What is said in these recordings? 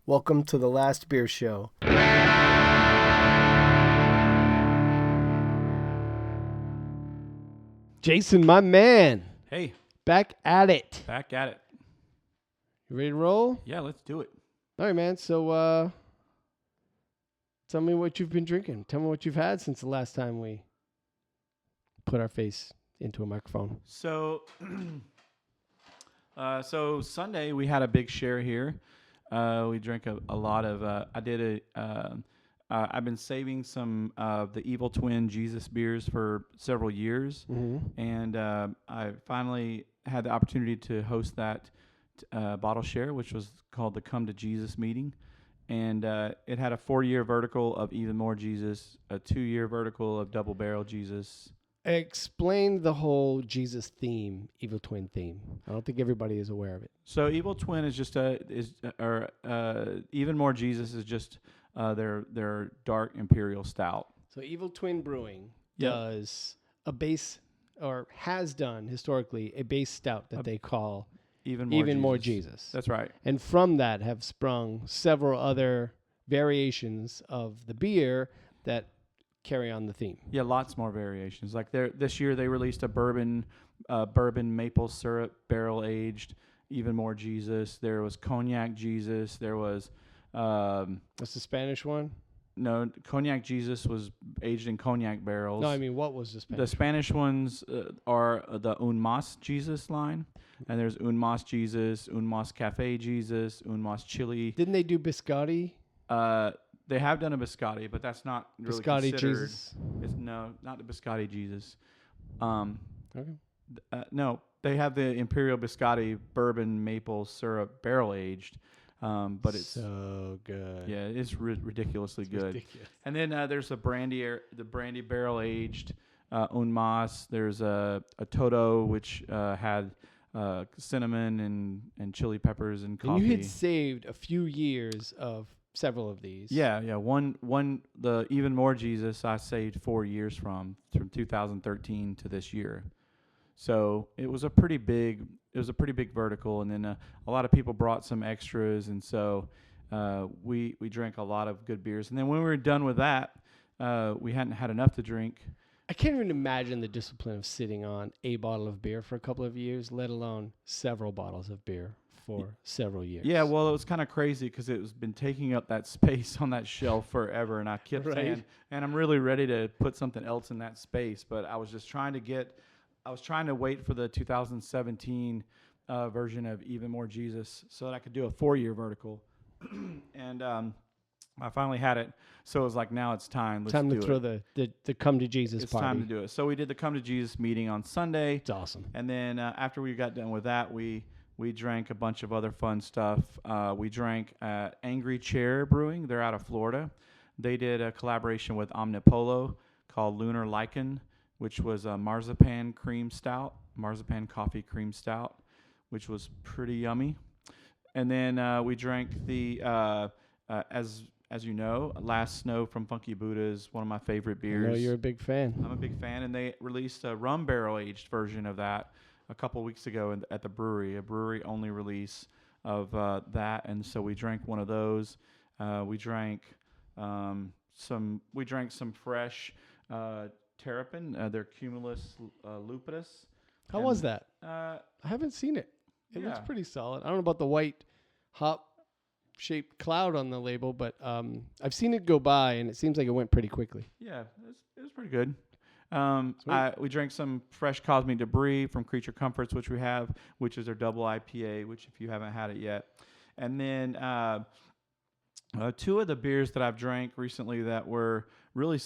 Welcome to the Last Beer Show. Jason, my man, Hey, back at it. back at it. You ready to roll? Yeah, let's do it. All right, man. So, tell me what you've been drinking. Tell me what you've had since the last time we put our face into a microphone. So, so Sunday we had a big share here. We drank a lot of. I've been saving some of the Evil Twin Jesus beers for several years, and I finally had the opportunity to host that bottle share, which was called the Come to Jesus meeting. And it had a 4-year vertical of Even More Jesus, a 2-year vertical of Double Barrel Jesus. Explain the whole Jesus theme, Evil Twin theme. I don't think everybody is aware of it. So Evil Twin is just Even More Jesus is just their dark imperial stout. So Evil Twin Brewing Yep. does a base, or has done historically, a base stout that they call Even More Jesus. That's right. And from that have sprung several other variations of the beer that carry on the theme. Yeah, lots more variations. Like this year they released a bourbon maple syrup barrel aged Even More Jesus. There was cognac Jesus. There was What's the Spanish one? no, cognac Jesus was aged in cognac barrels. No, I mean, what was the Spanish? The Spanish ones are the Un Mas Jesus line, and there's Un Mas Jesus, Un Mas Cafe Jesus, Un Mas Chili. Didn't they do biscotti? They have done a biscotti, but that's not really Biscotti considered. Jesus? No, not the biscotti Jesus. Okay. No, they have the Imperial Biscotti bourbon maple syrup barrel aged, but it's so good. yeah, it's ridiculously good. Ridiculous. And then there's the brandy barrel aged Un Mas. There's a Toto which had cinnamon and chili peppers and coffee. And you had saved a few years of several of these. Yeah. One the Even More Jesus I saved 4 years from 2013 to this year. So it was a pretty big vertical, and then a lot of people brought some extras, and so we drank a lot of good beers. And then when we were done with that, we hadn't had enough to drink. I can't even imagine the discipline of sitting on a bottle of beer for a couple of years, let alone several bottles of beer for several years. Yeah, well, it was kind of crazy because it was been taking up that space on that shelf forever, and I kept saying, and I'm really ready to put something else in that space, but I was just trying to wait for the 2017 version of Even More Jesus so that I could do a 4-year vertical, and I finally had it. So it was like, now it's time. Let's time to do throw it. the Come to Jesus It's party. time to do it. So we did the Come to Jesus meeting on Sunday. It's awesome. And then after we got done with that, we drank a bunch of other fun stuff. We drank Angry Chair Brewing. They're out of Florida. They did a collaboration with Omnipolo called Lunar Lighten, which was a marzipan coffee cream stout, which was pretty yummy. And then we drank the as you know, Last Snow from Funky Buddha is one of my favorite beers. I know you're a big fan. I'm a big fan, and they released a rum barrel aged version of that a couple weeks ago at the Bruery, a brewery only release of that, and so we drank one of those. We drank some fresh terrapin, their Cumulus lupus. How was that? I I haven't seen it. It looks yeah. pretty solid. I don't know about the white hop-shaped cloud on the label, but I've seen it go by, and it seems like it went pretty quickly. Yeah, it was pretty good. We drank some fresh Cosmic Debris from Creature Comforts, which is their double IPA, which if you haven't had it yet. And then two of the beers that I've drank recently that were really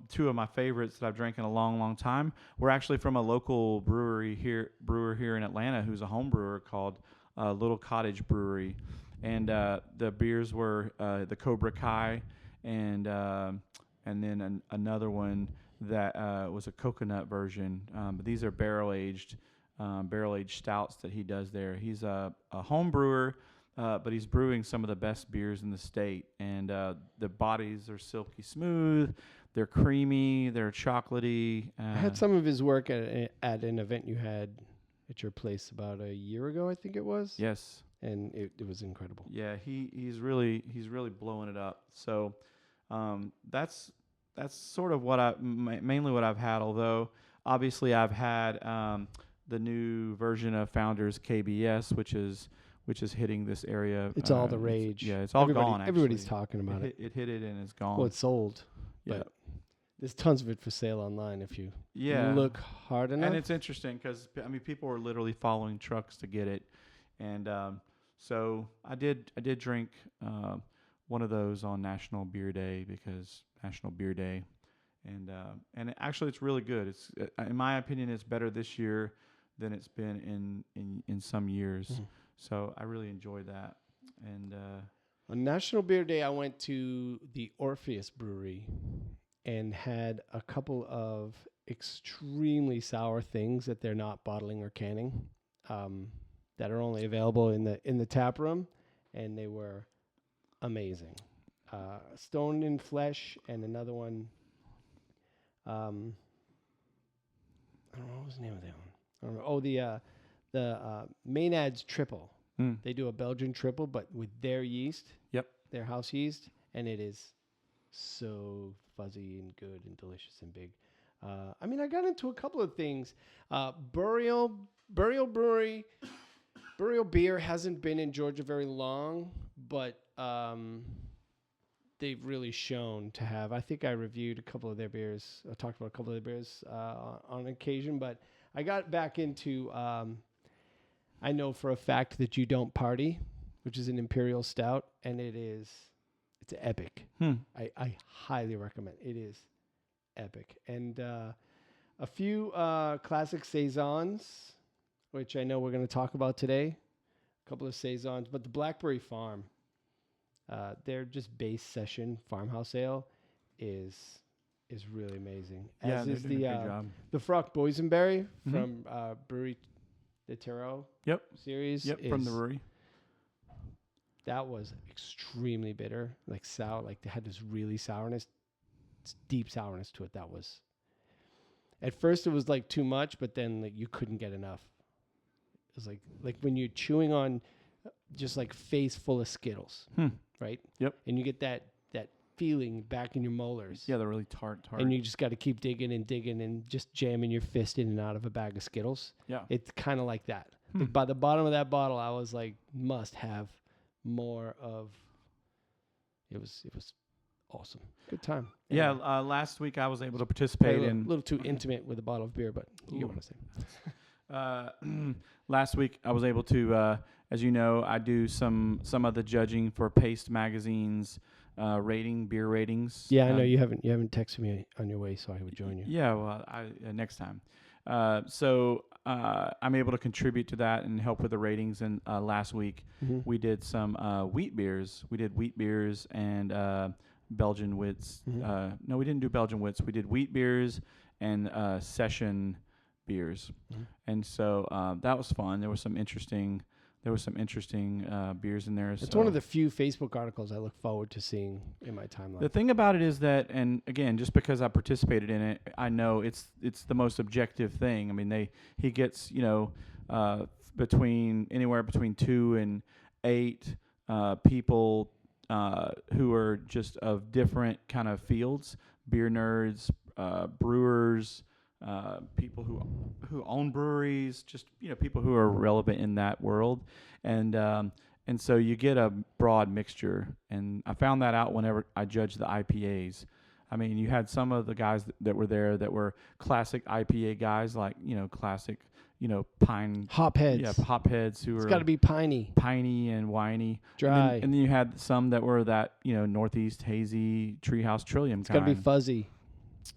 two of my favorites that I've drank in a long, long time were actually from a local brewer here in Atlanta who's a home brewer called Little Cottage Brewery. And the beers were the Cobra Kai and then another one that was a coconut version. But these are barrel aged stouts that he does there. He's a home brewer, but he's brewing some of the best beers in the state. And the bodies are silky smooth. They're creamy. They're chocolatey. I had some of his work at an event you had at your place about a year ago, I think it was. Yes. and it was incredible. Yeah, he's really blowing it up. So that's sort of what mainly what I've had. Although obviously I've had the new version of Founders KBS, which is hitting this area. It's all the rage. It's all gone. Actually, everybody's talking about it. It hit it and it's gone. Well, it's sold. Yeah. But there's tons of it for sale online if you Yeah. look hard enough. And it's interesting because people are literally following trucks to get it, and so I did drink one of those on National Beer Day because National Beer Day, and actually it's really good. It's in my opinion it's better this year than it's been in some years. Mm-hmm. So I really enjoyed that. And on National Beer Day I went to the Orpheus Brewery and had a couple of extremely sour things that they're not bottling or canning, that are only available in the tap room, and they were amazing. Stone in Flesh and another one. I don't know what was the name of that one. I don't know. Oh, the Maynard's Triple. They do a Belgian triple, but with their yeast. Yep. Their house yeast, and it is so fuzzy and good and delicious and big. I got into a couple of things. Burial Brewery. Burial Beer hasn't been in Georgia very long, but they've really shown to have. I think I reviewed a couple of their beers. I talked about a couple of their beers on occasion, but I got back into, I know for a fact that You Don't Party, which is an imperial stout, and it's epic. I highly recommend. It is epic. And a few classic Saisons, which I know we're going to talk about today. A couple of Saisons, but the Blackberry Farm, their just base session farmhouse ale is really amazing. As is the Frock Boysenberry from Bruery, the Tarot series. Yep, from the Bruery. That was extremely bitter, like sour. Like they had this really sourness, deep sourness to it. That was. At first, it was like too much, but then like you couldn't get enough. It was like when you're chewing on just like face full of Skittles, right? Yep. And you get that feeling back in your molars. Yeah, they're really tart. And you just got to keep digging and just jamming your fist in and out of a bag of Skittles. Yeah. It's kind of like that. Like by the bottom of that bottle, I was like, must have more of. It was awesome. Good time. Yeah. Last week I was able to participate in. A little too intimate with a bottle of beer, but you get what I'm saying. Last week I was able to, as you know, I do some of the judging for Paste Magazine's beer ratings. Yeah, I know you haven't texted me on your way, so I would join you. Yeah, well, next time. So I'm able to contribute to that and help with the ratings. And last week we did some wheat beers. We did wheat beers and Belgian wits. No, we didn't do Belgian wits. We did wheat beers and session beers. And so that was fun. There was some interesting beers in there. It's one of the few Facebook articles I look forward to seeing in my timeline. The thing about it is that, and again, just because I participated in it, I know it's the most objective thing. I mean, he gets anywhere between 2 and 8 people who are just of different kind of fields: beer nerds, brewers. People who own breweries, just people who are relevant in that world, and so you get a broad mixture. And I found that out whenever I judged the IPAs. I mean, you had some of the guys that were there that were classic IPA guys, like classic, pine hopheads. Yeah, hopheads who it's are got to be piney and whiny, dry. And then you had some that were that Northeast hazy Treehouse Trillium. It's got to be fuzzy.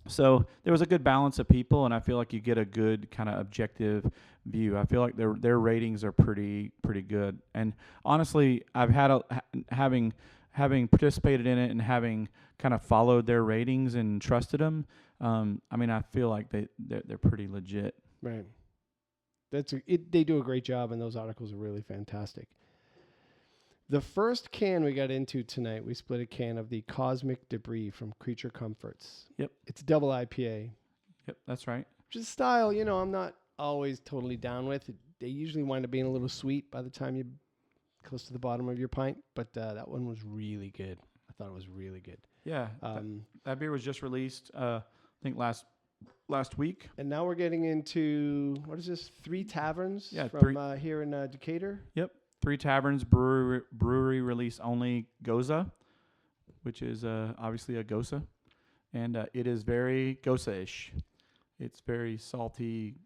So there was a good balance of people, and I feel like you get a good kind of objective view. I feel like their ratings are pretty good. And honestly, I've had having participated in it and having kind of followed their ratings and trusted them. I feel like they're pretty legit. Right. They do a great job, and those articles are really fantastic. The first can we got into tonight, we split a can of the Cosmic Debris from Creature Comforts. Yep. It's double IPA. Yep, that's right. Which is a style, I'm not always totally down with. They usually wind up being a little sweet by the time you close to the bottom of your pint. But that one was really good. I thought it was really good. Yeah. That beer was just released, I think last week. And now we're getting into, what is this? 3 Taverns from here in Decatur. Yep. 3 Taverns brewery release only Goza, which is obviously a Goza. And it is very Goza-ish. It's very salty,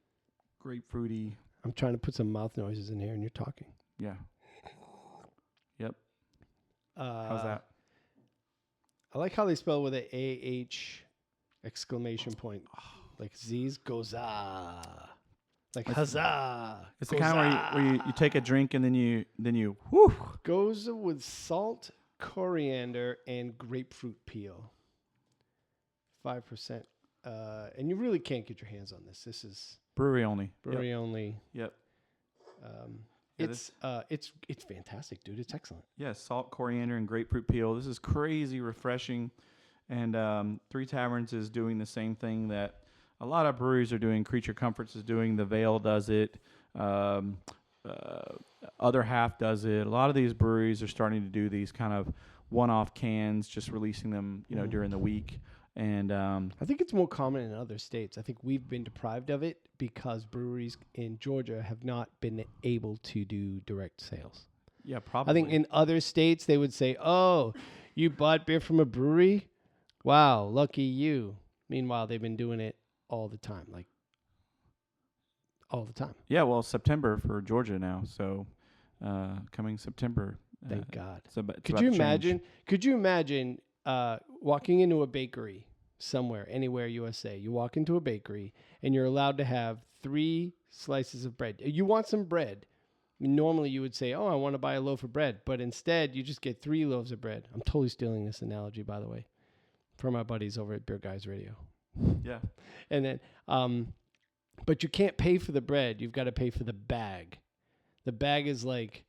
grapefruity. I'm trying to put some mouth noises in here and you're talking. Yeah. Yep. How's that? I like how they spell with a A-H exclamation point. Like Z's, Goza. Like huzzah. It's the kind where you take a drink and then you whoo. Goza with salt, coriander, and grapefruit peel. 5%. And you really can't get your hands on this. This is brewery only. Brewery only. Yep. It's fantastic, dude. It's excellent. Yeah, salt, coriander, and grapefruit peel. This is crazy refreshing. And 3 Taverns is doing the same thing that a lot of breweries are doing. Creature Comforts is doing. The Veil does it. Other Half does it. A lot of these breweries are starting to do these kind of one-off cans, just releasing them, during the week. And I think it's more common in other states. I think we've been deprived of it because breweries in Georgia have not been able to do direct sales. Yeah, probably. I think in other states they would say, "Oh, you bought beer from a brewery? Wow, lucky you." Meanwhile, they've been doing it all the time, like all the time. Yeah, well, September for Georgia now. So coming September. Thank God. Could you imagine? Could you imagine walking into a bakery somewhere, anywhere USA? You walk into a bakery and you're allowed to have 3 slices of bread. You want some bread. Normally you would say, "Oh, I want to buy a loaf of bread," but instead you just get 3 loaves of bread. I'm totally stealing this analogy, by the way, from our buddies over at Beer Guys Radio. Yeah. And then, but you can't pay for the bread. You've got to pay for the bag. The bag is like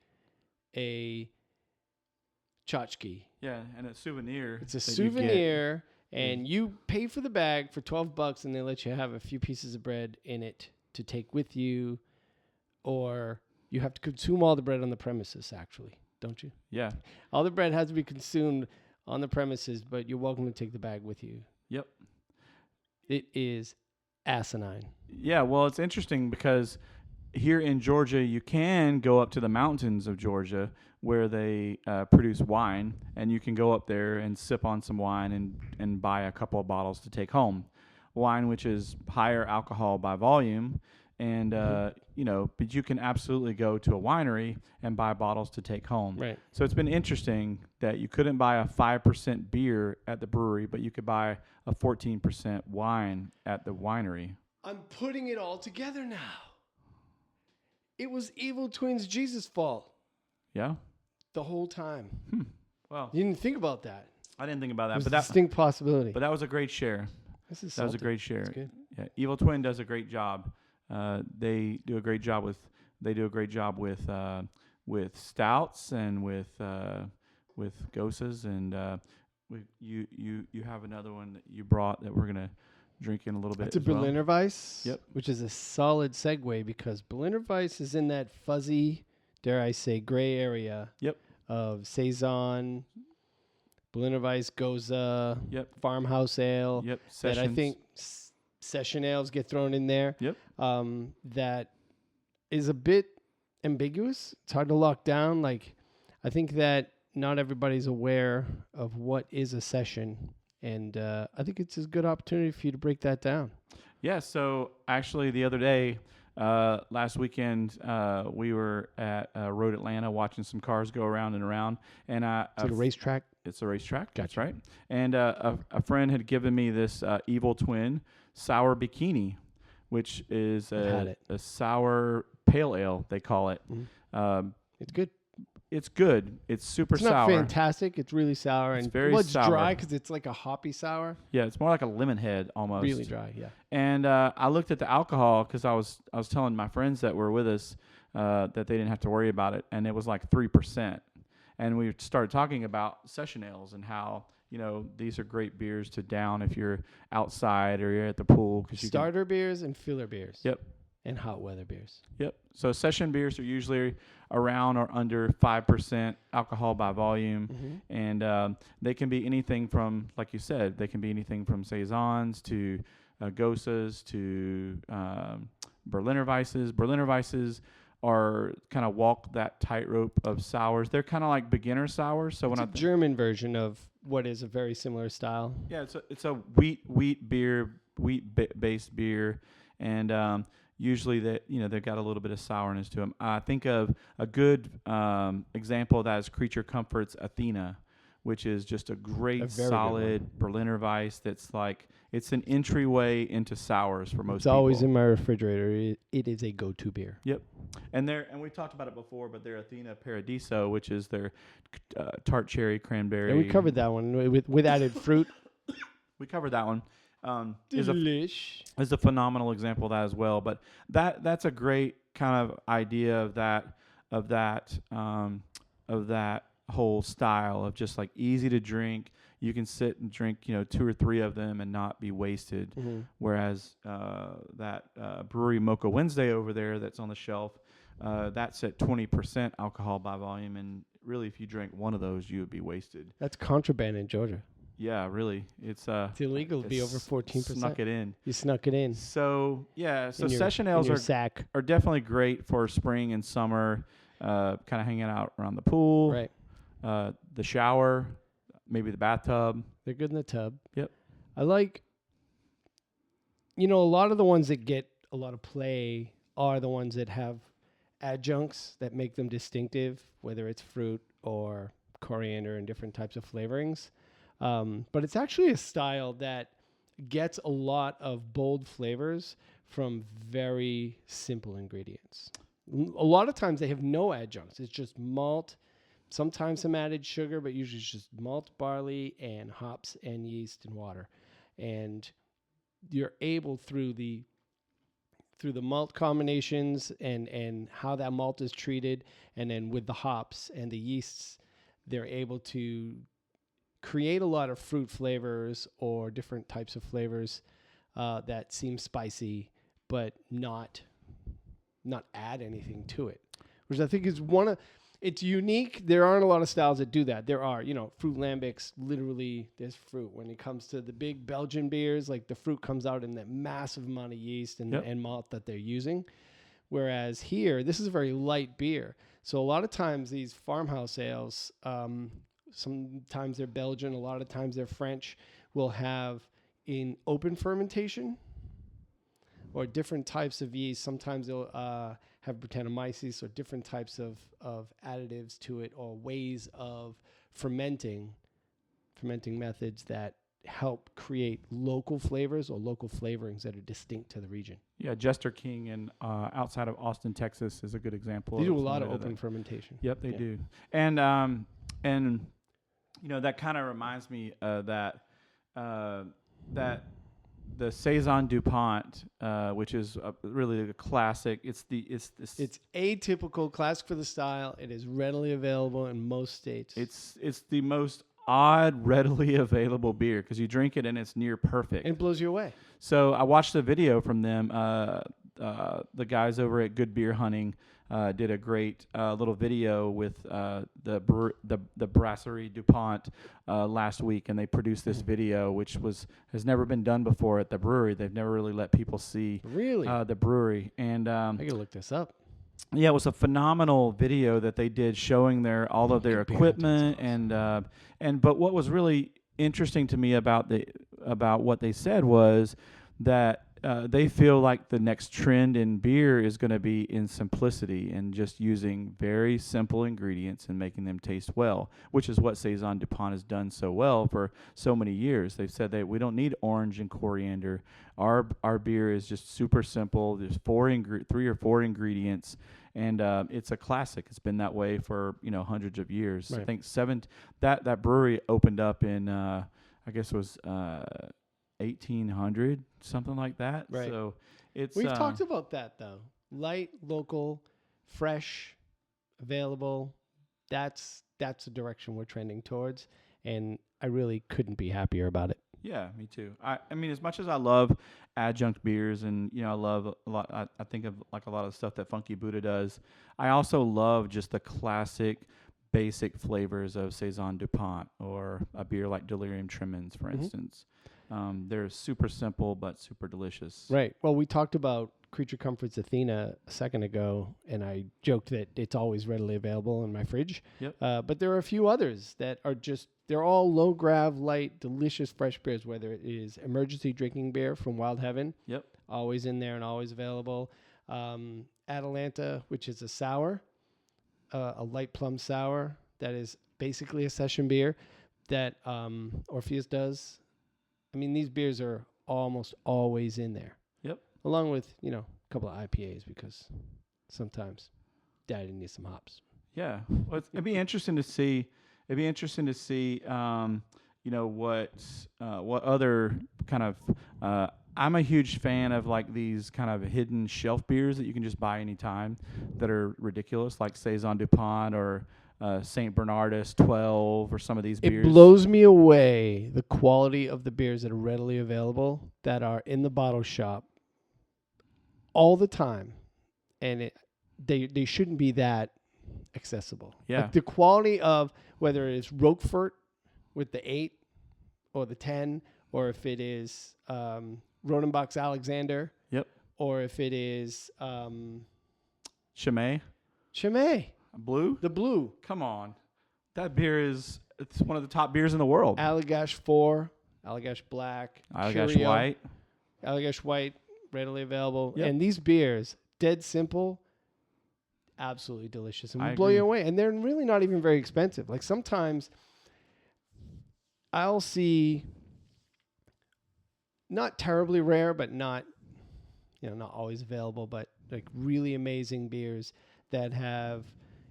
a tchotchke. Yeah, and a souvenir. It's a souvenir, and you pay for the bag for $12, and they let you have a few pieces of bread in it to take with you, or you have to consume all the bread on the premises, actually, don't you? Yeah. All the bread has to be consumed on the premises, but you're welcome to take the bag with you. Yep. It is asinine. Yeah, well, it's interesting because here in Georgia, you can go up to the mountains of Georgia where they produce wine, and you can go up there and sip on some wine and buy a couple of bottles to take home. Wine, which is higher alcohol by volume, and but you can absolutely go to a winery and buy bottles to take home. Right. So it's been interesting that you couldn't buy a 5% beer at the brewery, but you could buy a 14% wine at the winery. I'm putting it all together now. It was Evil Twins' Jesus' fault. Yeah? The whole time. Well, You didn't think about that. I didn't think about that. It was But a distinct possibility. But that was a great share. This is That was a salty. great share. It's good. Yeah, Evil Twin does a great job. They do a great job with stouts and with gosas, and you have another one that you brought that we're gonna drink in a little bit. It's a as well. Berliner Weiss. Yep. Which is a solid segue because Berliner Weiss is in that fuzzy, dare I say, gray area. Yep. Of Saison, Berliner Weiss, Goza. Yep. Farmhouse Ale. Yep. That Sessions. I think session ales get thrown in there. Yep. That is a bit ambiguous. It's hard to lock down. Like, I think that not everybody's aware of what is a session, and I think it's a good opportunity for you to break that down. Yeah. So actually, the other day, last weekend, we were at Road Atlanta watching some cars go around and around, and Is it a racetrack? It's a racetrack. Gotcha. That's right. And a friend had given me this Evil Twin sour bikini, which is a sour pale ale, they call it. Mm-hmm. It's good. It's good. It's super It's sour. not fantastic. It's really sour. It's and very it's sour. dry because it's like a hoppy sour. Yeah, it's more like a lemon head almost. Really dry, yeah. And I looked at the alcohol because I was telling my friends that were with us that they didn't have to worry about it, and it was like 3%. And we started talking about session ales and how, these are great beers to down if you're outside or you're at the pool. Starter beers and filler beers. Yep. And hot weather beers. Yep. So session beers are usually around or under 5% alcohol by volume, and they can be anything from, like you said, they can be anything from Saisons to Gosas to Berliner Weisses. Berliner Weisses are kind of walk that tightrope of sours. They're kind of like beginner sours. So It's when a German version of what is a very similar style. Yeah, it's a wheat beer, based beer, and usually they've got a little bit of sourness to them. I think of a good example of that is Creature Comforts Athena, which is just a great solid Berliner Weiss. That's like it's an entryway into sours for most people. It's always in my refrigerator. It is a go-to beer. Yep, and we talked about it before, but their Athena Paradiso, which is their tart cherry cranberry. Yeah, we covered that one with added fruit. We covered that one. Is a phenomenal example of that as well. But that's a great kind of idea of that whole style of just like easy to drink. You can sit and drink 2 or 3 of them and not be wasted. Whereas that Bruery Mocha Wednesday over there that's on the shelf, that's at 20% alcohol by volume, and really if you drank one of those you would be wasted. That's contraband in Georgia. Yeah, really. It's illegal to be over 14%. Snuck it in. You snuck it in. So session ales are definitely great for spring and summer, kind of hanging out around the pool, right? The shower, maybe the bathtub. They're good in the tub. Yep. I like, a lot of the ones that get a lot of play are the ones that have adjuncts that make them distinctive, whether it's fruit or coriander and different types of flavorings. But it's actually a style that gets a lot of bold flavors from very simple ingredients. A lot of times they have no adjuncts. It's just malt, sometimes some added sugar, but usually it's just malt, barley, and hops and yeast and water. And you're able through the malt combinations and how that malt is treated, and then with the hops and the yeasts, they're able to create a lot of fruit flavors or different types of flavors that seem spicy, but not add anything to it, which I think is it's unique. There aren't a lot of styles that do that. There are, fruit lambics, literally there's fruit. When it comes to the big Belgian beers, like the fruit comes out in that massive amount of yeast and malt that they're using. Whereas here, this is a very light beer. So a lot of times these farmhouse ales, sometimes they're Belgian, a lot of times they're French, will have in open fermentation or different types of yeast. Sometimes they'll have Brettanomyces or different types of additives to it, or ways of fermenting methods that help create local flavors or local flavorings that are distinct to the region. Yeah, Jester King and outside of Austin, Texas is a good example. They do a lot of open fermentation. Yep, they do. And that kind of reminds me that the Saison DuPont, which is really a classic. It's atypical, classic for the style. It is readily available in most states. It's the most odd, readily available beer because you drink it and it's near perfect. And it blows you away. So I watched a video from them. The guys over at Good Beer Hunting did a great little video with the Brasserie DuPont last week, and they produced this video, which has never been done before at the brewery. They've never really let people see the brewery. And I gotta look this up. Yeah, it was a phenomenal video that they did showing all of their equipment but what was really interesting to me about what they said was that they feel like the next trend in beer is going to be in simplicity and just using very simple ingredients and making them taste well, which is what Saison DuPont has done so well for so many years. They've said that we don't need orange and coriander. Our beer is just super simple. There's 3 or 4 ingredients, and it's a classic. It's been that way for hundreds of years. Right. I think that brewery opened up in I guess it was 1800, something like that. Right. So we've talked about that though. Light, local, fresh, available. That's the direction we're trending towards, and I really couldn't be happier about it. Yeah, me too. I mean, as much as I love adjunct beers, and I love a lot. I think of like a lot of stuff that Funky Buddha does. I also love just the classic, basic flavors of Saison DuPont or a beer like Delirium Tremens, for instance. They're super simple but super delicious. Right. Well, we talked about Creature Comforts Athena a second ago, and I joked that it's always readily available in my fridge. Yep. But there are a few others that are they're all low grav, light, delicious fresh beers, whether it is emergency drinking beer from Wild Heaven. Yep. Always in there and always available. Atalanta, which is a sour, a light plum sour that is basically a session beer that Orpheus does. I mean, these beers are almost always in there. Yep. Along with, a couple of IPAs because sometimes Daddy needs some hops. Yeah. Well, it'd be interesting to see. What other kind of. I'm a huge fan of like these kind of hidden shelf beers that you can just buy anytime that are ridiculous, like Saison DuPont or St. Bernardus 12 or some of these beers. It blows me away the quality of the beers that are readily available that are in the bottle shop all the time, and they shouldn't be that accessible. Yeah. Like the quality of whether it's Roquefort with the 8 or the 10, or if it is Rodenbach's Alexander. Yep. Or if it is Chimay. Blue. The Blue. Come on. That beer it's one of the top beers in the world. Allagash 4, Allagash Black, Allagash Curio, White. Allagash White, readily available. Yep. And these beers, dead simple, absolutely delicious. And I will blow agree. you away. And they're really not even very expensive. Like sometimes I'll see not terribly rare, but not always available, but like really amazing beers that have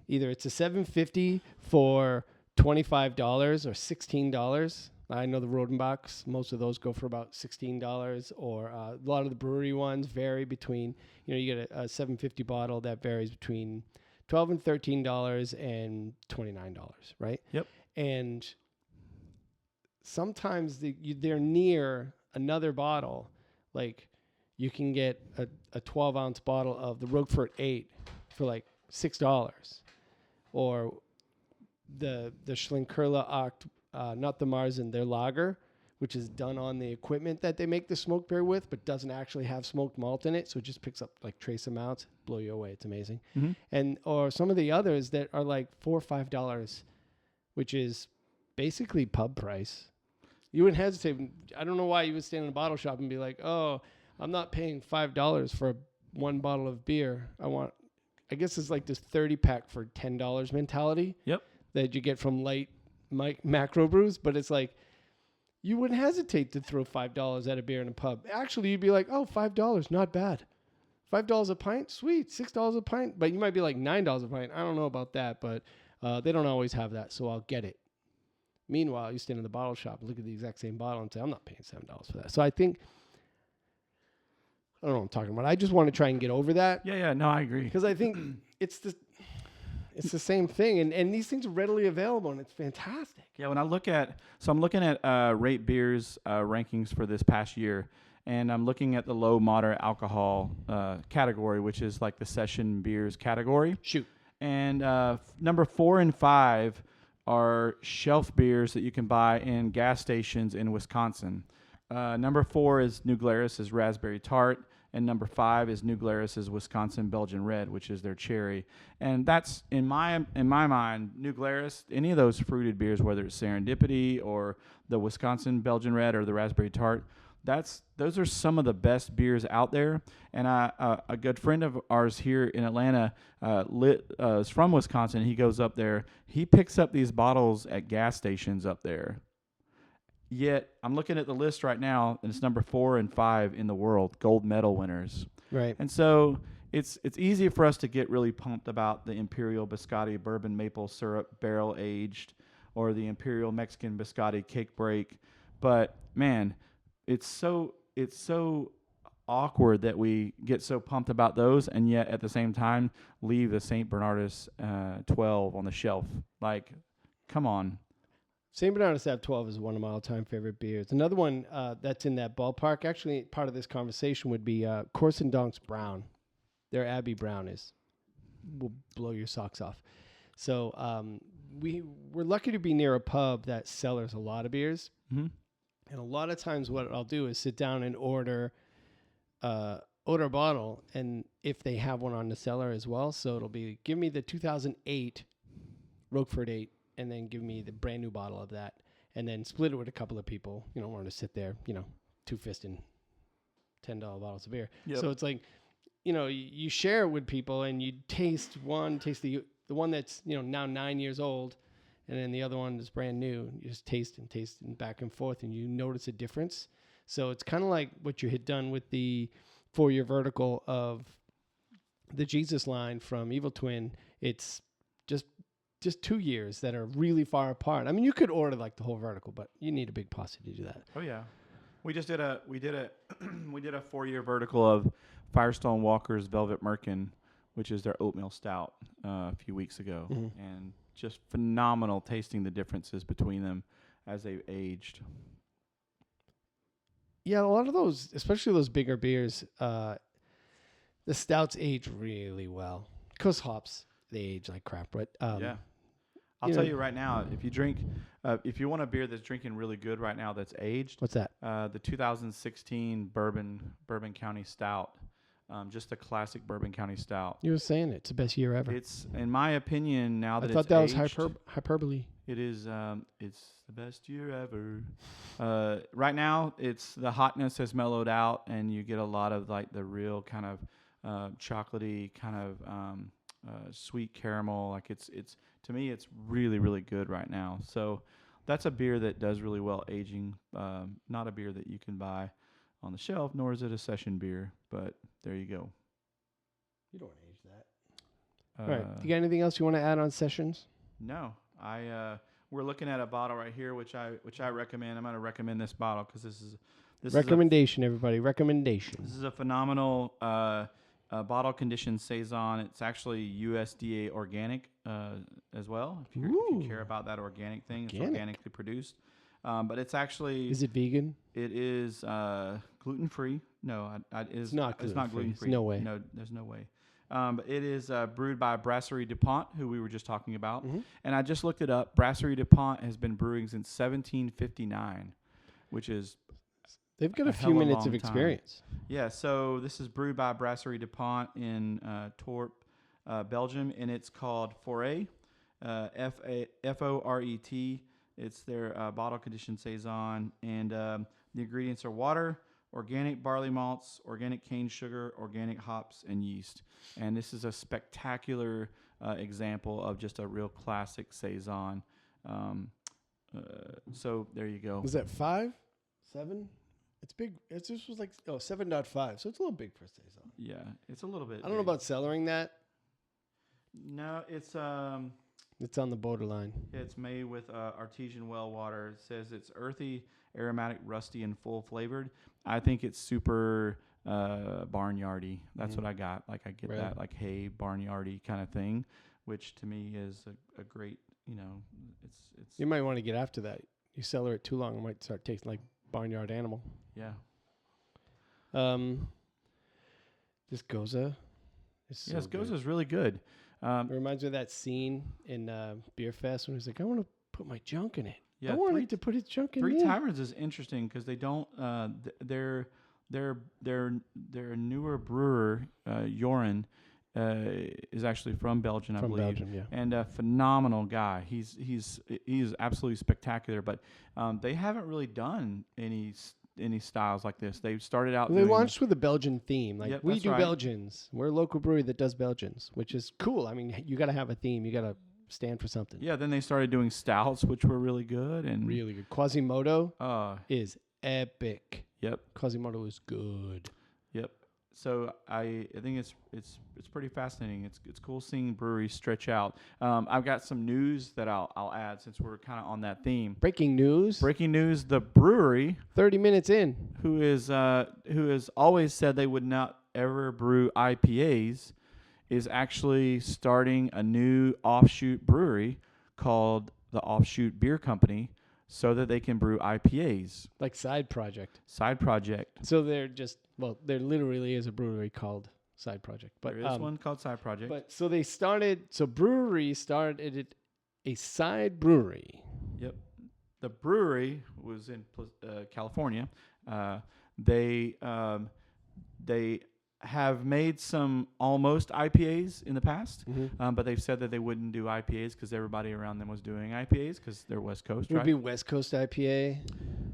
either it's a $7.50 for $25 or $16. I know the Rodenbachs, most of those go for about $16, or a lot of the Bruery ones vary between, you get a $7.50 bottle that varies between $12 and $13 and $29, right? Yep. And sometimes they're near another bottle. Like you can get a 12-ounce bottle of the Roquefort 8 for like $6, or the Schlenkerla Oct, not the Marzen, their lager, which is done on the equipment that they make the smoked beer with, but doesn't actually have smoked malt in it, so it just picks up like trace amounts. Blow you away, it's amazing. Mm-hmm. Or some of the others that are like $4 or $5, which is basically pub price. You wouldn't hesitate. I don't know why you would stand in a bottle shop and be like, "Oh, I'm not paying $5 for one bottle of beer. I guess it's like this 30-pack for $10 mentality." Yep. That you get from light macro brews, but it's like you wouldn't hesitate to throw $5 at a beer in a pub. Actually, you'd be like, "Oh, $5, not bad. $5 a pint, sweet. $6 a pint." But you might be like $9 a pint. I don't know about that, but they don't always have that, so I'll get it. Meanwhile, you stand in the bottle shop and look at the exact same bottle and say, "I'm not paying $7 for that." So I think, I don't know what I'm talking about. I just want to try and get over that. Yeah. No, I agree. Because I think it's the same thing. And these things are readily available, and it's fantastic. Yeah, when I'm looking at Rate Beer's rankings for this past year, and I'm looking at the low moderate alcohol category, which is like the session beers category. Shoot. And number 4 and 5 are shelf beers that you can buy in gas stations in Wisconsin. Number 4 is New Glarus's Raspberry Tart, and number 5 is New Glarus's Wisconsin Belgian Red, which is their cherry. And that's in my mind, New Glarus, any of those fruited beers, whether it's Serendipity or the Wisconsin Belgian Red or the Raspberry Tart, those are some of the best beers out there. And a good friend of ours here in Atlanta is from Wisconsin. He goes up there. He picks up these bottles at gas stations up there. Yet I'm looking at the list right now, and it's number 4 and 5 in the world, gold medal winners. Right. And so it's easy for us to get really pumped about the Imperial Biscotti Bourbon Maple Syrup Barrel Aged, or the Imperial Mexican Biscotti Cake Break. But man, it's so awkward that we get so pumped about those, and yet at the same time leave the St. Bernardus 12 on the shelf. Like, come on. St. Bernard Stab 12 is one of my all-time favorite beers. Another one that's in that ballpark, actually part of this conversation would be Corson Donks Brown. Their Abbey Brown will blow your socks off. So we're lucky to be near a pub that sellers a lot of beers. Mm-hmm. And a lot of times what I'll do is sit down and order a bottle, and if they have one on the cellar as well. So it'll be, give me the 2008 Roquefort 8, and then give me the brand new bottle of that, and then split it with a couple of people. You don't want to sit there, two-fisting $10 bottles of beer. Yep. So it's like, you share it with people, and you taste the one that's, now 9 years old, and then the other one is brand new. You just taste and back and forth, and you notice a difference. So it's kind of like what you had done with the 4-year vertical of the Jesus line from Evil Twin. It's just 2 years that are really far apart. I mean, you could order like the whole vertical, but you need a big posse to do that. Oh yeah, we did a 4-year vertical of Firestone Walker's Velvet Merkin, which is their oatmeal stout, a few weeks ago, and just phenomenal tasting the differences between them as they've aged. Yeah, a lot of those, especially those bigger beers, the stouts age really well. Because hops, they age like crap, but yeah. I'll tell you right now, if you want a beer that's drinking really good right now that's aged. What's that? The 2016 Bourbon County Stout, just a classic Bourbon County Stout. You were saying it's the best year ever. It's, in my opinion, now that I thought it's that aged, was hyperbole. It is. It's the best year ever. Right now, the hotness has mellowed out, and you get a lot of like the real kind of chocolatey kind of sweet caramel. Like it's to me, it's really really good right now. So that's a beer that does really well aging. Not a beer that you can buy on the shelf, nor is it a session beer. But there you go. You don't want to age that. All right. You got anything else you want to add on Sessions? No. We're looking at a bottle right here, which I recommend. I'm going to recommend this bottle because this recommendation, everybody. Recommendation. This is a phenomenal bottle conditioned Saison. It's actually USDA organic as well. If you care about that organic thing, it's organically produced. But it's actually. Is it vegan? It is gluten free. No, it's not gluten free. No way. No, there's no way. But it is brewed by Brasserie DuPont, who we were just talking about. Mm-hmm. And I just looked it up. Brasserie DuPont has been brewing since 1759, which is they've got a few minutes of experience. Yeah, so this is brewed by Brasserie DuPont in Torp, Belgium, and it's called Foret, F-O-R-E-T. It's their bottle-conditioned Saison, and the ingredients are water, organic barley malts, organic cane sugar, organic hops, and yeast. And this is a spectacular example of just a real classic Saison. So there you go. Was that 5, 7? It's big. This was like 7.5. So it's a little big for a Saison. Yeah, it's a little bit. I don't know about cellaring that. No, it's on the borderline. It's made with artesian well water. It says it's earthy, aromatic, rusty, and full flavored. I think it's super barnyardy. That's what I got. Like I get that like hay barnyardy kind of thing, which to me is a great. It's. You might want to get after that. You cellar it too long, it might start tasting like barnyard animal. Yeah. This Goza. This Goza is really good. It reminds me of that scene in Beer Fest when he's like, I want to put my junk in it. Yeah, I want him to put his junk in Three there. Taverns is interesting because they don't. Their newer brewer, Joren, is actually from Belgium, I believe. Belgium, yeah. And a phenomenal guy. He's absolutely spectacular. But they haven't really done any styles like this. They started out. They launched with a Belgian theme. Like yep, we do right. Belgians. We're a local brewery that does Belgians, which is cool. I mean, you got to have a theme. You got to stand for something. Yeah. Then they started doing stouts, which were really good and really good. Quasimodo is epic. Yep. Quasimodo is good. Yep. So I think it's pretty fascinating. It's cool seeing breweries stretch out. I've got some news that I'll add since we're kind of on that theme. Breaking news. The brewery 30 minutes in, who has always said they would not ever brew IPAs, is actually starting a new offshoot brewery called the Offshoot Beer Company, so that they can brew IPAs. Like side project. Side project. So they're there literally is a brewery called Side Project. But There is one called Side Project. But so Bruery started a side brewery. Yep. The brewery was in California. They have made some almost IPAs in the past, but they've said that they wouldn't do IPAs because everybody around them was doing IPAs because they're West Coast, It would right? be West Coast IPA.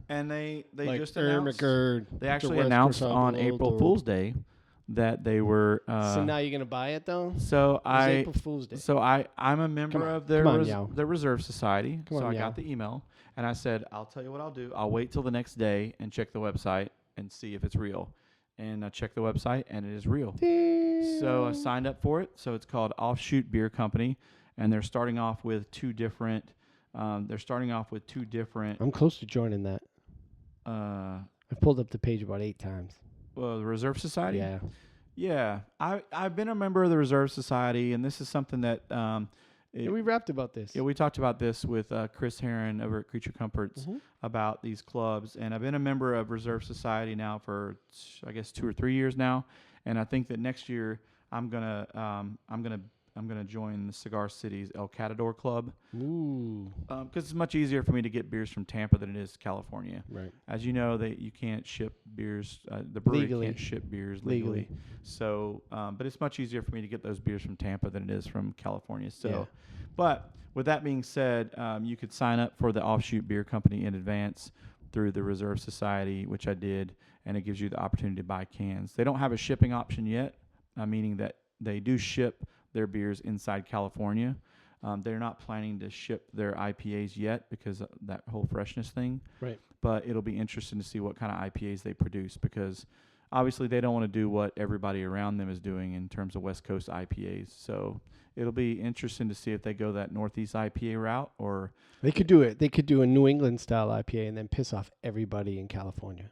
And they like just announced. They actually West announced Coast on Old April or- Fool's Day that they were. So now you're gonna buy it though? So It was April Fool's Day. So I'm a member Come on. of their Come on, Yao. their reserve society. Come So on, I got Yao. the email and I said, I'll tell you what I'll do. I'll wait till the next day and check the website and see if it's real. And I checked the website and it is real. So I signed up for it. So it's called Offshoot Beer Company, and they're starting off with two different. I'm close to joining that. I've pulled up the page about 8 times. The Reserve Society. Yeah. Yeah, I've been a member of the Reserve Society, and this is something that We rapped about this. Yeah, we talked about this with Chris Herron over at Creature Comforts about these clubs, and I've been a member of Reserve Society now for I guess 2 or 3 years now, and I think that next year I'm gonna join the Cigar City's El Catador Club. Ooh. Because it's much easier for me to get beers from Tampa than it is California. Right. As you know, you can't ship beers. The brewery Legally. can't ship beers legally. So, but it's much easier for me to get those beers from Tampa than it is from California. So, Yeah. But with that being said, you could sign up for the Offshoot Beer Company in advance through the Reserve Society, which I did, and it gives you the opportunity to buy cans. They don't have a shipping option yet, meaning that they do ship their beers inside California. They're not planning to ship their IPAs yet because of that whole freshness thing. Right. But it'll be interesting to see what kind of IPAs they produce because obviously they don't want to do what everybody around them is doing in terms of West Coast IPAs. So it'll be interesting to see if they go that Northeast IPA route or They could do it. They could do a New England style IPA and then piss off everybody in California.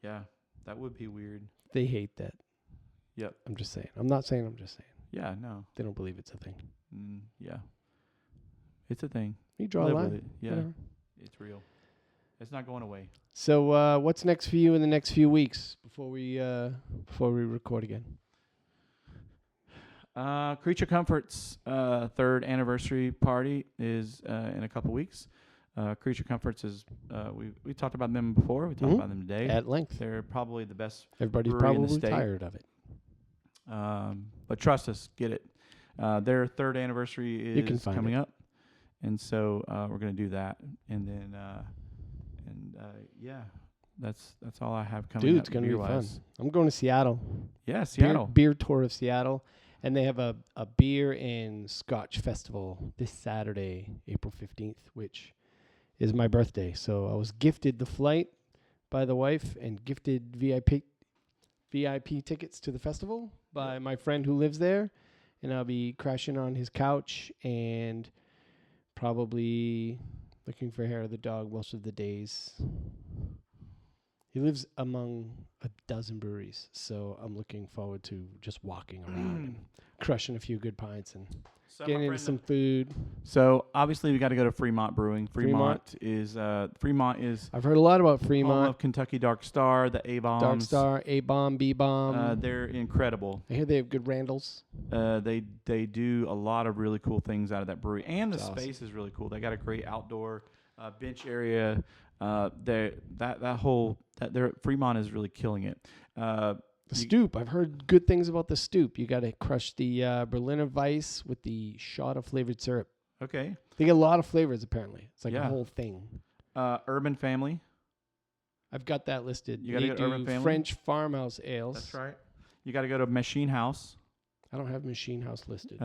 yeah, that would be weird. They hate that. Yep. I'm just saying. I'm not saying. I'm just saying. Yeah, no. They don't believe it's a thing. Yeah. It's a thing. You draw a Live with line. it. Yeah. Whatever. It's real. It's not going away. So, what's next for you in the next few weeks before we record again? Creature Comforts 3rd anniversary party is in a couple weeks. Creature Comforts is we talked about them before. We talked about them today At length. They're probably the best. Everybody's brewery in the probably state. tired of it. But trust us, get it. Their 3rd anniversary is coming up, and so we're going to do that, and then yeah, that's all I have coming up. Dude, it's going to be fun. I'm going to Seattle. Yeah, Seattle. Beer tour of Seattle. And they have a beer and scotch festival this Saturday, April 15th, which is my birthday. So I was gifted the flight by the wife and gifted VIP tickets to the festival by my friend who lives there. And I'll be crashing on his couch and probably looking for hair of the dog most of the days. He lives among a dozen breweries, so I'm looking forward to just walking around and crushing a few good pints and getting into some food. So obviously we got to go to Fremont Brewing. Fremont is I've heard a lot about Fremont. Home of Kentucky Dark Star, the A-bombs. Dark Star, A-bomb, B-bomb. They're incredible. I hear they have good Randalls. They do a lot of really cool things out of that brewery, and the That's awesome. space is really cool. They got a great outdoor bench area. Fremont is really killing it. The Stoop. I've heard good things about the Stoop. You got to crush the Berliner Weiss with the shot of flavored syrup. Okay. They get a lot of flavors, apparently. It's like a Yeah. whole thing. Urban Family. I've got that listed. You gotta They go to Urban do Family? French farmhouse ales. That's right. You got to go to Machine House. I don't have Machine House listed.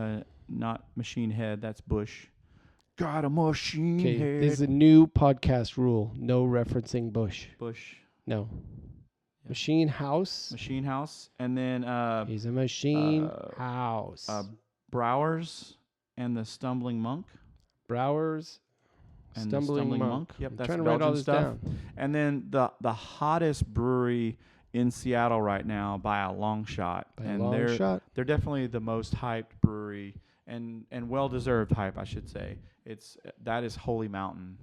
Not Machine Head. That's Bush. Got a machine Okay, head. this is a new podcast rule. No referencing Bush. Bush. No. Yeah. Machine House. Machine House. And then He's a machine house. Browers and the Stumbling Monk. Browers. And Stumbling the Monk. Yep, I'm that's trying to write Belgian all this stuff. down. And then the hottest brewery in Seattle right now by a long shot. By a and long shot. They're definitely the most hyped brewery and well deserved hype, I should say. That is Holy Mountain.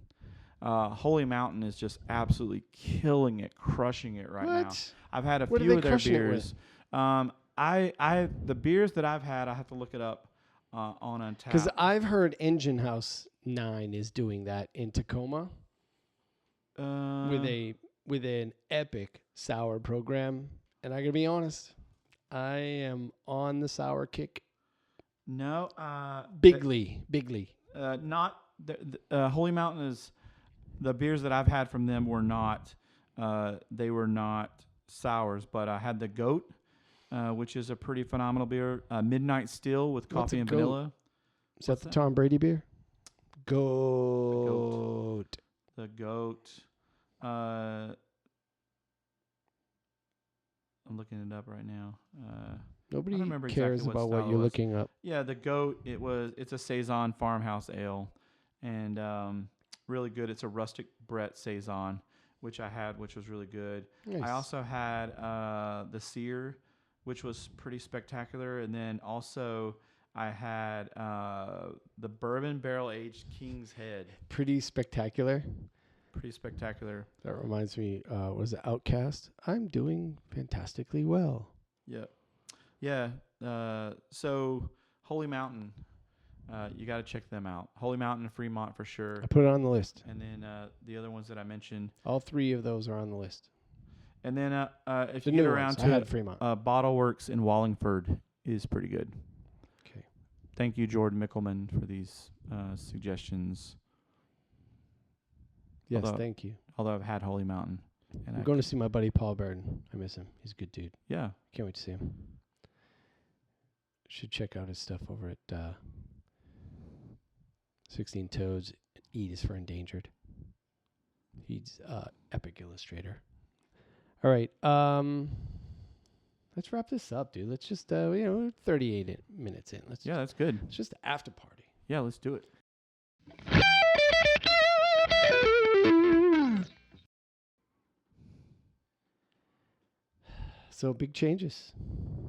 Holy Mountain is just absolutely killing it, crushing it right now. What? I've had a What are few they of their crushing it beers. The beers that I've had, I have to look it up on Untapped. Because I've heard Engine House 9 is doing that in Tacoma with an epic sour program. And I gotta be honest, I am on the sour kick. No, Bigly. not Holy Mountain is the beers that I've had from them were not. They were not sours, but I had the Goat, which is a pretty phenomenal beer. Midnight Steel with coffee and vanilla. Is that the Tom Brady beer? The Goat. I'm looking it up right now. Nobody I don't remember cares exactly about what what style you're it was. looking up. Yeah, the Goat. It's a Saison farmhouse ale, and really good. It's a rustic Brett Saison, which I had, which was really good. Nice. I also had the Sear, which was pretty spectacular, and then also I had the bourbon barrel aged King's Head. Pretty spectacular. Pretty spectacular. That reminds me, was it Outcast? I'm doing fantastically well. Yep. Yeah. So Holy Mountain, you got to check them out. Holy Mountain and Fremont for sure. I put it on the list. And then the other ones that I mentioned. All three of those are on the list. And then if The you get new around ones. to I had it, Fremont. Bottle Works in Wallingford is pretty good. Okay. Thank you, Jordan Mickelman, for these suggestions. Yes, thank you. Although I've had Holy Mountain. And I'm going to see my buddy Paul Burden. I miss him. He's a good dude. Yeah. Can't wait to see him. Should check out his stuff over at 16 Toads. E is for Endangered. He's epic illustrator. All right. Let's wrap this up, dude. Let's just, 38 minutes in. That's good. It's just after party. Yeah, let's do it. So big changes.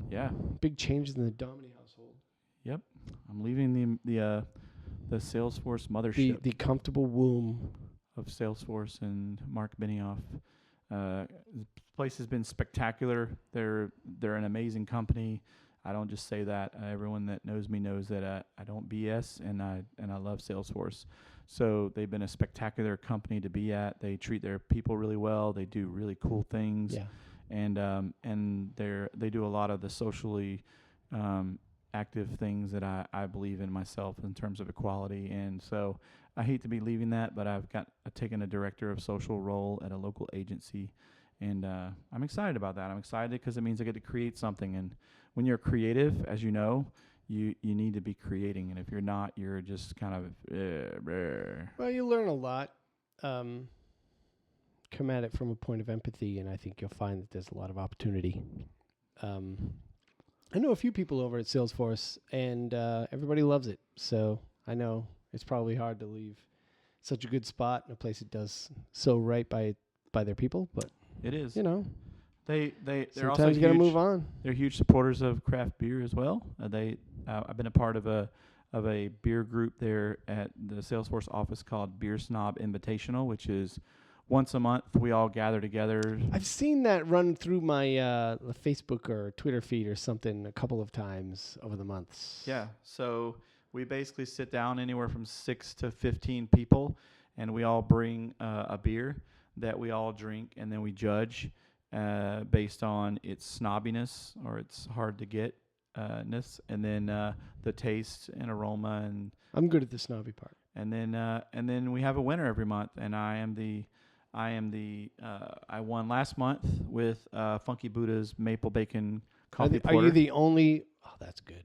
Yeah. Big changes in the Domini household. Yep. I'm leaving the Salesforce mothership. The comfortable womb of Salesforce and Mark Benioff. The place has been spectacular. They're an amazing company. I don't just say that. Everyone that knows me knows that I don't BS, and I love Salesforce. So they've been a spectacular company to be at. They treat their people really well. They do really cool things. Yeah. And they do a lot of the socially active things that I believe in myself in terms of equality. And so I hate to be leaving that, but I've taken a director of social role at a local agency, and I'm excited about that. I'm excited because it means I get to create something. And when you're creative, as you know, you need to be creating. And if you're not, you're just kind of Well, you learn a lot. Come at it from a point of empathy, and I think you'll find that there's a lot of opportunity. I know a few people over at Salesforce, and everybody loves it. So I know it's probably hard to leave such a good spot in a place that does so right by their people, but it is. They're sometimes also you got to huge. move on. They're huge supporters of craft beer as well. I've been a part of a beer group there at the Salesforce office called Beer Snob Invitational, which is once a month we all gather together. I've seen that run through my Facebook or Twitter feed or something a couple of times over the months. Yeah, so we basically sit down anywhere from 6 to 15 people, and we all bring a beer that we all drink, and then we judge based on its snobbiness or its hard to get ness, and then the taste and aroma, and I'm good at the snobby part. And then we have a winner every month, and I won last month with Funky Buddha's Maple Bacon Coffee Porter. Are you the only? Oh, that's good.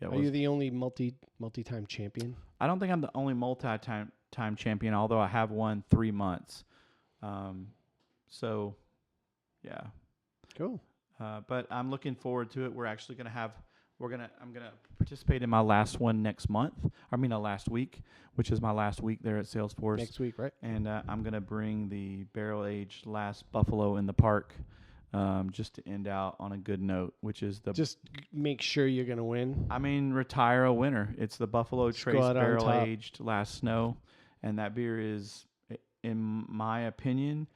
Yeah, are you the only multi-time champion? I don't think I'm the only multi-time champion, although I have won 3 months. So, yeah. Cool. But I'm looking forward to it. We're actually going to have. I'm gonna participate in my last one next week, which is my last week there at Salesforce. Next week, right? And I'm gonna bring the barrel-aged last Buffalo in the Park, just to end out on a good note, which is just make sure you're gonna win. I mean, retire a winner. It's the Buffalo Trace barrel-aged last snow, and that beer is in my opinion,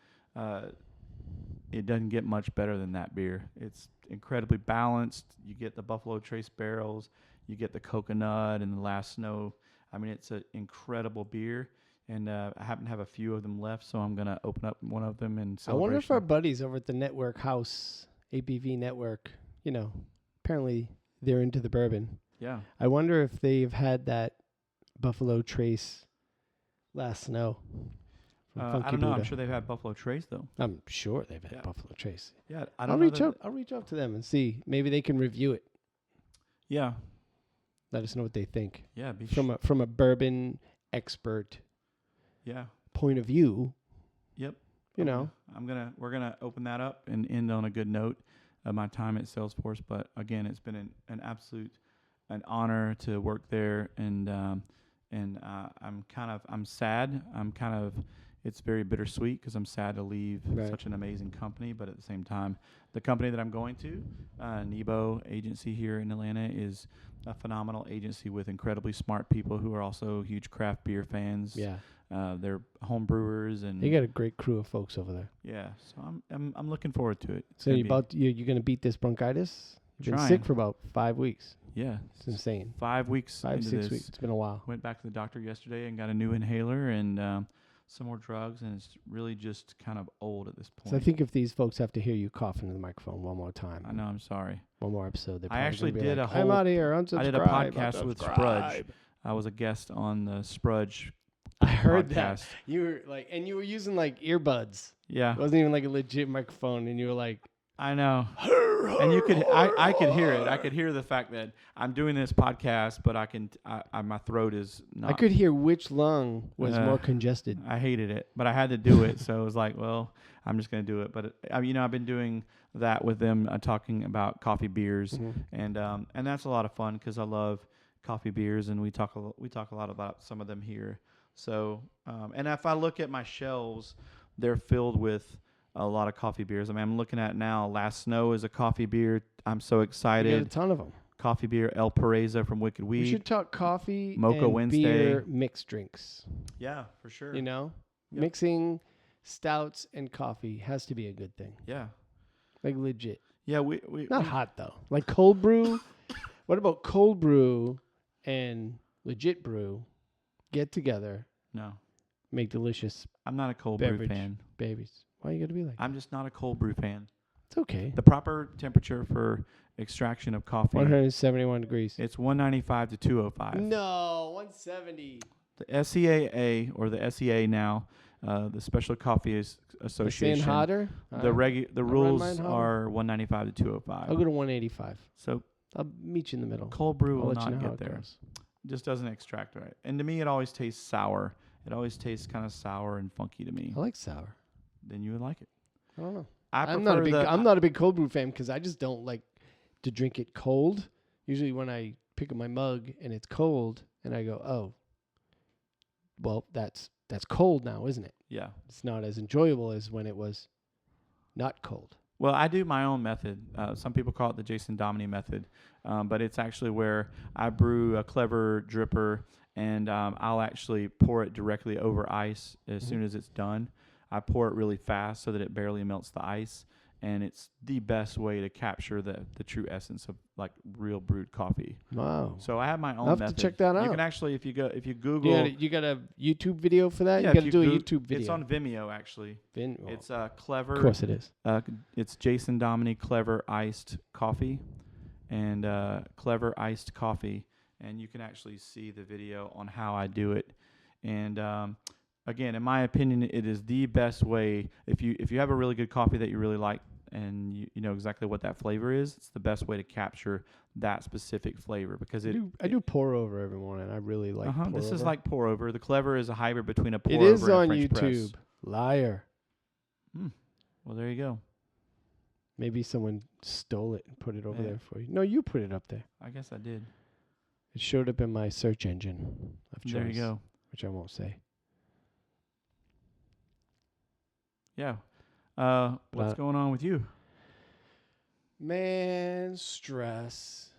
it doesn't get much better than that beer. It's incredibly balanced. You get the Buffalo Trace barrels, you get the coconut and the Last Snow. I mean, it's an incredible beer, and I happen to have a few of them left, so I'm gonna open up one of them in celebration. I wonder if our buddies over at the Network House, ABV Network, apparently they're into the bourbon. Yeah. I wonder if they've had that Buffalo Trace Last Snow. I don't know. I'm sure they've had Buffalo Trace though. I'm sure they've had Buffalo Trace. Yeah, I'll reach out to them and see. Maybe they can review it. Yeah. Let us know what they think. Yeah. From a bourbon expert. Yeah. Point of view. Yep. We're gonna open that up and end on a good note of my time at Salesforce. But again, it's been an absolute honor to work there, and I'm sad. It's very bittersweet because I'm sad to leave such an amazing company. But at the same time, the company that I'm going to, Nebo agency here in Atlanta, is a phenomenal agency with incredibly smart people who are also huge craft beer fans. Yeah. They're home brewers, and they got a great crew of folks over there. Yeah, so I'm looking forward to it. So you're going to beat this bronchitis? You've been sick for about 5 weeks. Yeah, it's insane. 5 weeks. 5-6 weeks. It's been a while. Went back to the doctor yesterday and got a new inhaler and some more drugs, and it's really just kind of old at this point. So I think if these folks have to hear you coughing in the microphone one more time. I know. I'm sorry. One more episode. I actually did I'm out of here. Unsubscribe. I did a podcast with Sprudge. I was a guest on the Sprudge. I heard podcast. that. You were using like earbuds. Yeah. It wasn't even like a legit microphone, and you were like, I know. And you could, I could hear it. I could hear the fact that I'm doing this podcast, but my throat is not. I could hear which lung was more congested. I hated it, but I had to do it. So it was like, well, I'm just going to do it. But I've been doing that with them, talking about coffee beers, and that's a lot of fun because I love coffee beers, and we talk a lot about some of them here. So, and if I look at my shelves, they're filled with a lot of coffee beers. I mean, I'm looking at now, Last Snow is a coffee beer. I'm so excited. You got a ton of them. Coffee beer, El Pereza from Wicked Weed. We should talk coffee Mocha and Wednesday. Beer mixed drinks. Yeah, for sure. Yep. Mixing stouts and coffee has to be a good thing. Yeah. Like legit. Yeah, we not hot though. Like cold brew. What about cold brew and legit brew get together? No. Make delicious. I'm not a cold brew fan. Babies. Why you got to be like that? I'm just not a cold brew fan. It's okay. The proper temperature for extraction of coffee. 171 degrees. It's 195 to 205. No, 170. The SCAA, or the SEA now, the Special Coffee Association. Saying hotter? The rules are 195 to 205. I'll go to 185. So I'll meet you in the middle. Cold brew will not get there. Just doesn't extract right. And to me, it always tastes sour. It always tastes kind of sour and funky to me. I like sour. Then you would like it. I don't know. I'm not a big cold brew fan because I just don't like to drink it cold. Usually when I pick up my mug and it's cold and I go, oh, well, that's cold now, isn't it? Yeah. It's not as enjoyable as when it was not cold. Well, I do my own method. Some people call it the Jason Domine method, but it's actually where I brew a clever dripper, and I'll actually pour it directly over ice as soon as it's done. I pour it really fast so that it barely melts the ice, and it's the best way to capture the true essence of like real brewed coffee. Wow! So I have my own I'll have method. to check that out. You can actually, if you Google, you got a YouTube video for that. Yeah, you got to do a YouTube video. It's on Vimeo actually. It's clever. Of course it is. It's Jason Domine Clever Iced Coffee, and Clever Iced Coffee, and you can actually see the video on how I do it, and. Again, in my opinion, it is the best way. If you have a really good coffee that you really like and you know exactly what that flavor is, it's the best way to capture that specific flavor because I do pour over every morning. I really like pour this over. is like pour over. The Clever is a hybrid between a pour it over and a is on French YouTube. Press. Liar. Well, there you go. Maybe someone stole it and put it over there for you. No, you put it up there. I guess I did. It showed up in my search engine of choice. There you go. Which I won't say. Yeah. What's going on with you? Man, stress.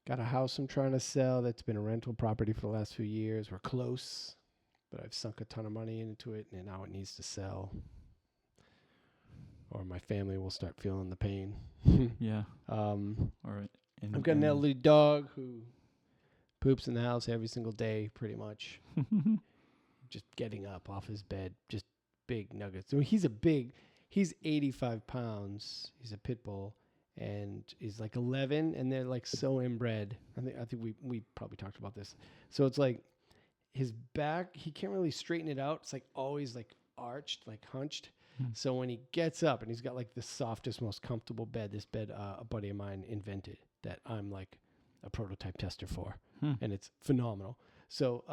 Got a house I'm trying to sell that's been a rental property for the last few years. We're close. but I've sunk a ton of money into it, and now it needs to sell, or my family will start feeling the pain. Yeah. All right. I've got an elderly dog who poops in the house every single day, pretty much. Just getting up off his bed, just big nuggets. So he's 85 pounds. He's a pit bull, and he's like 11, and they're like so inbred. I think we probably talked about this. So it's like his back, he can't really straighten it out. It's like always like arched, like hunched. So when he gets up, and he's got like the softest, most comfortable bed, this bed a buddy of mine invented that I'm like a prototype tester for, and it's phenomenal. So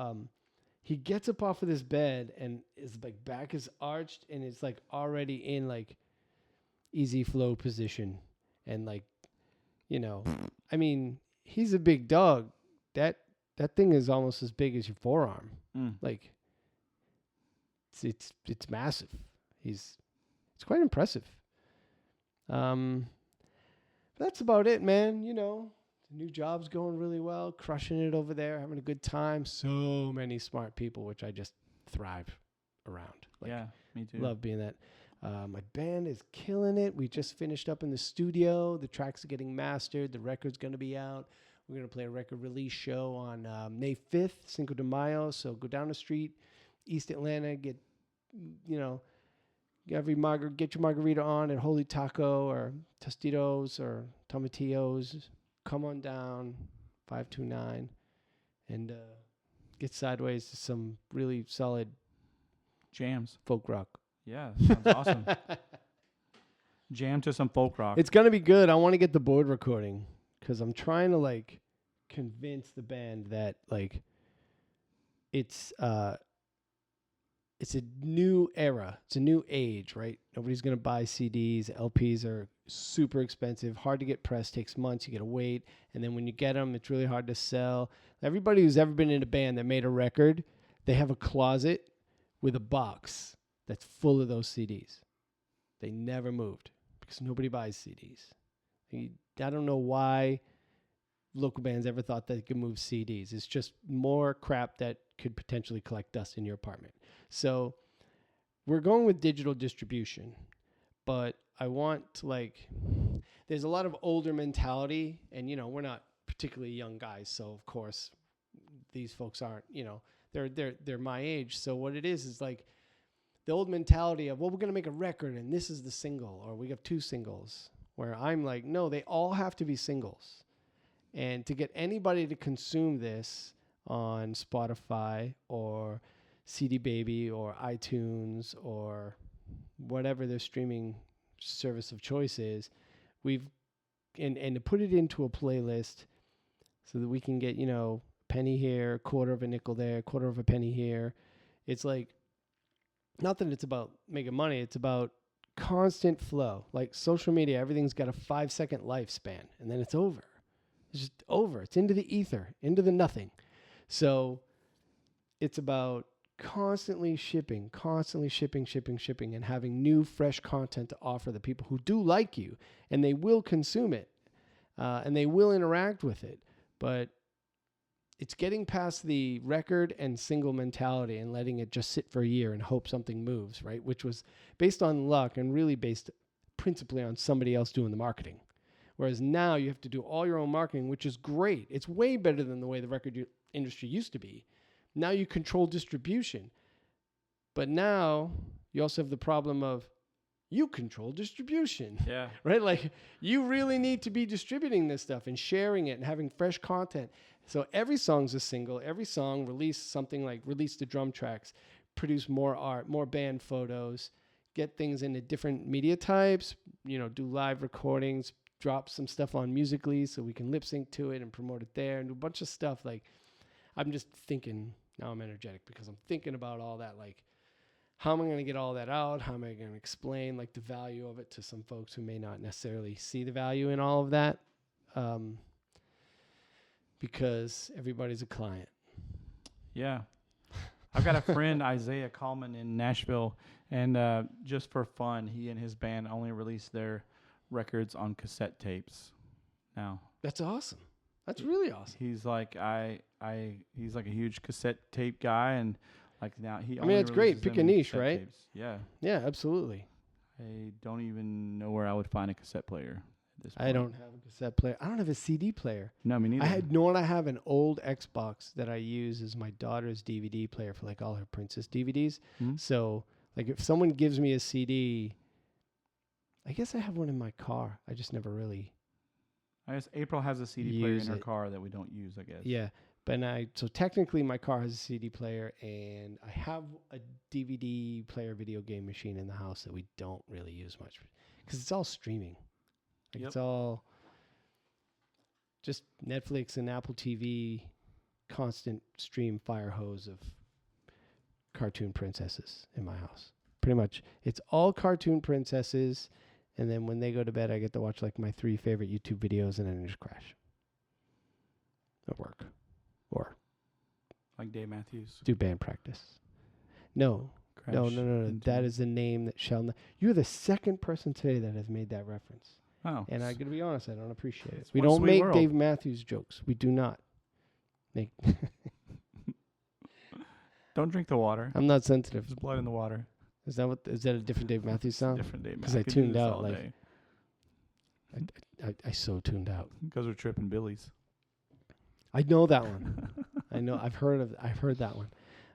he gets up off of this bed, and his like back is arched, and it's like already in like easy flow position, and like, you know, I mean, he's a big dog. That thing is almost as big as your forearm. Like it's massive. It's quite impressive. That's about it, man. You know, the new job's going really well, crushing it over there, having a good time. So many smart people, which I just thrive around. Like, yeah, me too. Love being that. My band is killing it. We just finished up in the studio. The tracks are getting mastered. The record's going to be out. We're going to play a record release show on May 5th, Cinco de Mayo. So go down the street, East Atlanta, get your margarita on at Holy Taco or Tostitos or Tomatillos. Come on down, 529, and get sideways to some really solid jams, folk rock. Yeah, sounds awesome. Jam to some folk rock. It's going to be good. I want to get the board recording because I'm trying to like convince the band that like it's a new era. It's a new age, right? Nobody's going to buy CDs. LPs are super expensive, hard to get pressed, takes months. You got to wait. And then when you get them, it's really hard to sell. Everybody who's ever been in a band that made a record, they have a closet with a box that's full of those CDs. They never moved because nobody buys CDs. I don't know why local bands ever thought they could move CDs. It's just more crap that could potentially collect dust in your apartment. So we're going with digital distribution, but I want to there's a lot of older mentality, and we're not particularly young guys, so of course these folks aren't, they're my age. So what it is like the old mentality of, well, we're going to make a record and this is the single, or we have 2 singles, where I'm like, no, they all have to be singles. And to get anybody to consume this on Spotify or CD Baby or iTunes or whatever their streaming service of choice is, and to put it into a playlist so that we can get, penny here, quarter of a nickel there, quarter of a penny here. It's like, not that it's about making money, it's about constant flow. Like social media, everything's got a 5-second lifespan, and then it's over. It's just over. It's into the ether, into the nothing. So it's about constantly shipping, and having new, fresh content to offer the people who do like you, and they will consume it, and they will interact with it. But it's getting past the record and single mentality and letting it just sit for a year and hope something moves, right? Which was based on luck and really based principally on somebody else doing the marketing. Whereas now you have to do all your own marketing, which is great. It's way better than the way the record industry used to be. Now you control distribution. But now you also have the problem of you control distribution. Yeah. Right? Like you really need to be distributing this stuff and sharing it and having fresh content. So every song's a single. Every song release the drum tracks, produce more art, more band photos, get things into different media types, do live recordings, drop some stuff on Musical.ly so we can lip sync to it and promote it there, and do a bunch of stuff. Like I'm just thinking, now I'm energetic because I'm thinking about all that. Like, how am I going to get all that out? How am I going to explain like the value of it to some folks who may not necessarily see the value in all of that? Because everybody's a client. Yeah. I've got a friend, Isaiah Coleman, in Nashville, and just for fun, he and his band only release their records on cassette tapes now. That's awesome. That's really awesome. He's like he's like a huge cassette tape guy, and Like now, he. I mean, it's great. Pick a niche, right? Tapes. Yeah. Yeah, absolutely. I don't even know where I would find a cassette player at this point. I don't have a cassette player. I don't have a CD player. No, me neither. I have an old Xbox that I use as my daughter's DVD player for like all her princess DVDs. Mhm. So like if someone gives me a CD, I guess I have one in my car. I just never really. I guess April has a CD player in Use her it. car that we don't use, I guess. Yeah. But so technically my car has a CD player and I have a DVD player video game machine in the house that we don't really use much because it's all streaming. Like Yep. It's all just Netflix and Apple TV, constant stream fire hose of cartoon princesses in my house. Pretty much. It's all cartoon princesses. And then when they go to bed, I get to watch like my 3 favorite YouTube videos and then I just crash. At work. Or Like Dave Matthews. do band practice. No. Crash No. into- That is the name that shall not. You're the second person today that has made that reference. Oh. And I got to be honest, I don't appreciate it. It's We one don't sweet make world. Dave Matthews jokes. We do not make. Don't drink the water. I'm not sensitive. There's blood in the water. Is that a different Dave Matthews sound? Different Dave 'Cause Matthews. I could do tuned this out, all like- day. I so tuned out. Because we're tripping Billies. I know that one. I've heard that one.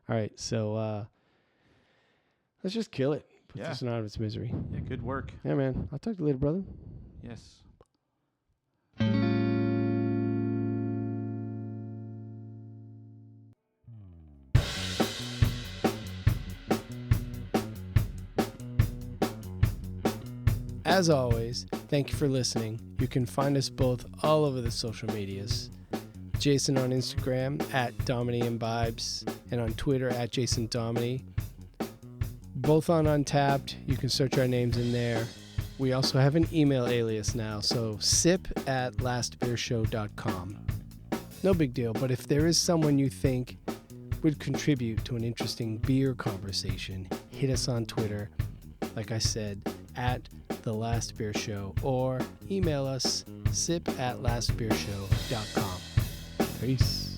All right, so let's just kill it. Put Yeah. this one out of its misery. Yeah, good work. Yeah, man. I'll talk to you later, brother. Yes. As always, thank you for listening. You can find us both all over the social medias. Jason on Instagram at DominianBibes and on Twitter at JasonDomini. Both on Untapped. You can search our names in there. We also have an email alias now, so sip@lastbeershow.com. No big deal, but if there is someone you think would contribute to an interesting beer conversation, hit us on Twitter, like I said, at The Last Beer Show, or email us sip@lastbeershow.com. Peace.